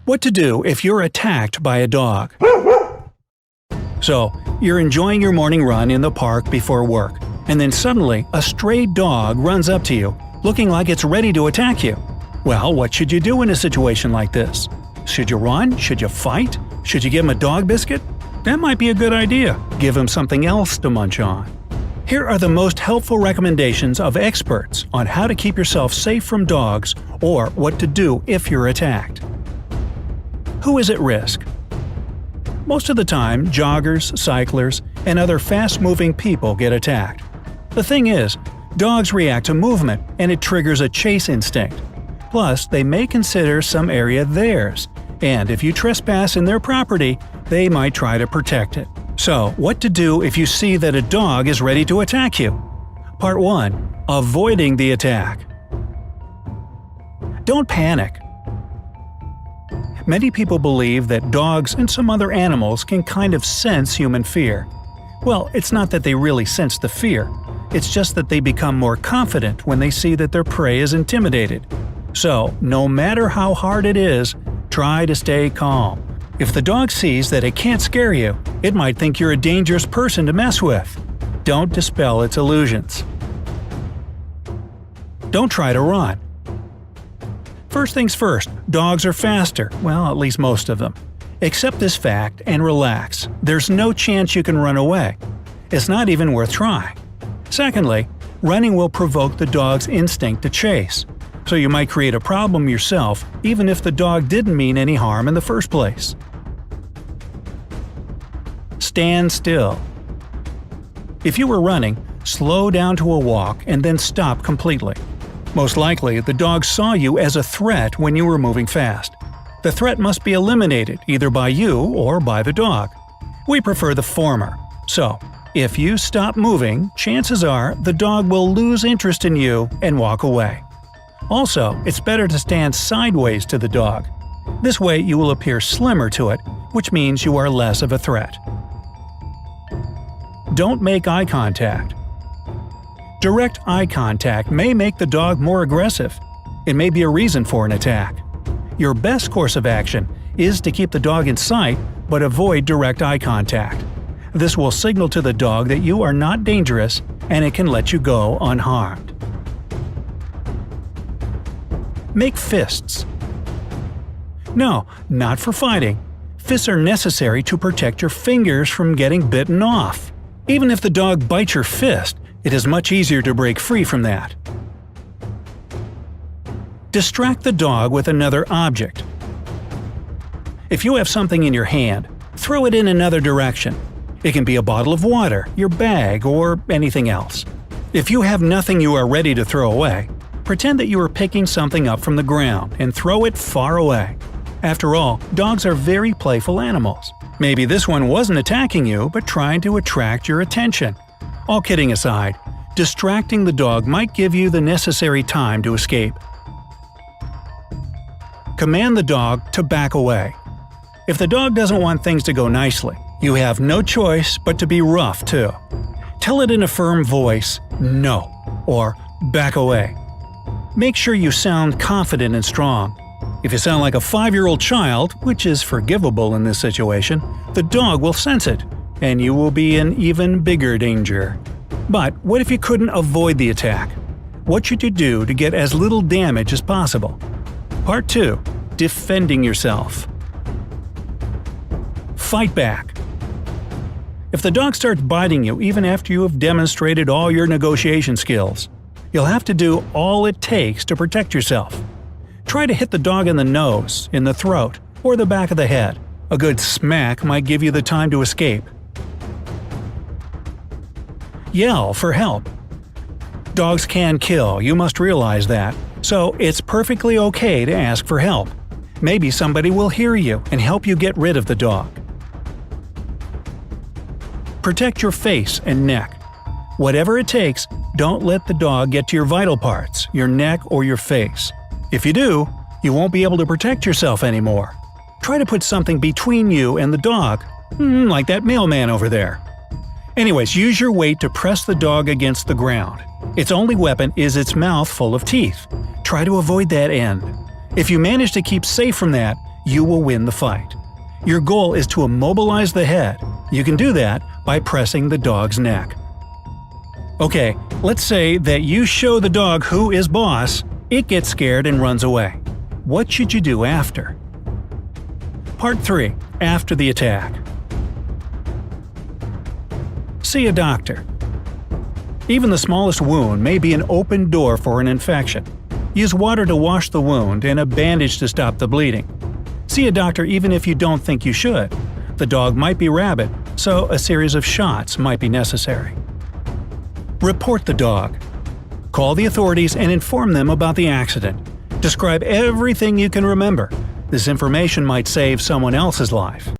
What to do if you're attacked by a dog. So, you're enjoying your morning run in the park before work, and then suddenly a stray dog runs up to you, looking like it's ready to attack you. Well, what should you do in a situation like this? Should you run? Should you fight? Should you give him a dog biscuit? That might be a good idea. Give him something else to munch on. Here are the most helpful recommendations of experts on how to keep yourself safe from dogs or what to do if you're attacked. Who is at risk? Most of the time, joggers, cyclers, and other fast-moving people get attacked. The thing is, dogs react to movement and it triggers a chase instinct. Plus, they may consider some area theirs, and if you trespass in their property, they might try to protect it. So, what to do if you see that a dog is ready to attack you? Part 1. Avoiding the attack. Don't panic. Many people believe that dogs and some other animals can kind of sense human fear. Well, it's not that they really sense the fear. It's just that they become more confident when they see that their prey is intimidated. So, no matter how hard it is, try to stay calm. If the dog sees that it can't scare you, it might think you're a dangerous person to mess with. Don't dispel its illusions. Don't try to run. First things first, dogs are faster, well, at least most of them. Accept this fact and relax. There's no chance you can run away. It's not even worth trying. Secondly, running will provoke the dog's instinct to chase. So you might create a problem yourself even if the dog didn't mean any harm in the first place. Stand still. If you were running, slow down to a walk and then stop completely. Most likely, the dog saw you as a threat when you were moving fast. The threat must be eliminated either by you or by the dog. We prefer the former. So, if you stop moving, chances are the dog will lose interest in you and walk away. Also, it's better to stand sideways to the dog. This way you will appear slimmer to it, which means you are less of a threat. Don't make eye contact. Direct eye contact may make the dog more aggressive. It may be a reason for an attack. Your best course of action is to keep the dog in sight but avoid direct eye contact. This will signal to the dog that you are not dangerous and it can let you go unharmed. Make fists. No, not for fighting. Fists are necessary to protect your fingers from getting bitten off. Even if the dog bites your fist, it is much easier to break free from that. Distract the dog with another object. If you have something in your hand, throw it in another direction. It can be a bottle of water, your bag, or anything else. If you have nothing you are ready to throw away, pretend that you are picking something up from the ground and throw it far away. After all, dogs are very playful animals. Maybe this one wasn't attacking you but trying to attract your attention. All kidding aside, distracting the dog might give you the necessary time to escape. Command the dog to back away. If the dog doesn't want things to go nicely, you have no choice but to be rough too. Tell it in a firm voice, "No," or "back away." Make sure you sound confident and strong. If you sound like a 5-year-old child, which is forgivable in this situation, the dog will sense it, and you will be in even bigger danger. But what if you couldn't avoid the attack? What should you do to get as little damage as possible? Part 2. Defending yourself. Fight back. If the dog starts biting you even after you have demonstrated all your negotiation skills, you'll have to do all it takes to protect yourself. Try to hit the dog in the nose, in the throat, or the back of the head. A good smack might give you the time to escape. Yell for help. Dogs can kill, you must realize that, so it's perfectly okay to ask for help. Maybe somebody will hear you and help you get rid of the dog. Protect your face and neck. Whatever it takes, don't let the dog get to your vital parts, your neck or your face. If you do, you won't be able to protect yourself anymore. Try to put something between you and the dog, like that mailman over there. Anyways, use your weight to press the dog against the ground. Its only weapon is its mouth full of teeth. Try to avoid that end. If you manage to keep safe from that, you will win the fight. Your goal is to immobilize the head. You can do that by pressing the dog's neck. Okay, let's say that you show the dog who is boss, it gets scared and runs away. What should you do after? Part 3. After the attack. See a doctor. Even the smallest wound may be an open door for an infection. Use water to wash the wound and a bandage to stop the bleeding. See a doctor even if you don't think you should. The dog might be rabid, so a series of shots might be necessary. Report the dog. Call the authorities and inform them about the accident. Describe everything you can remember. This information might save someone else's life.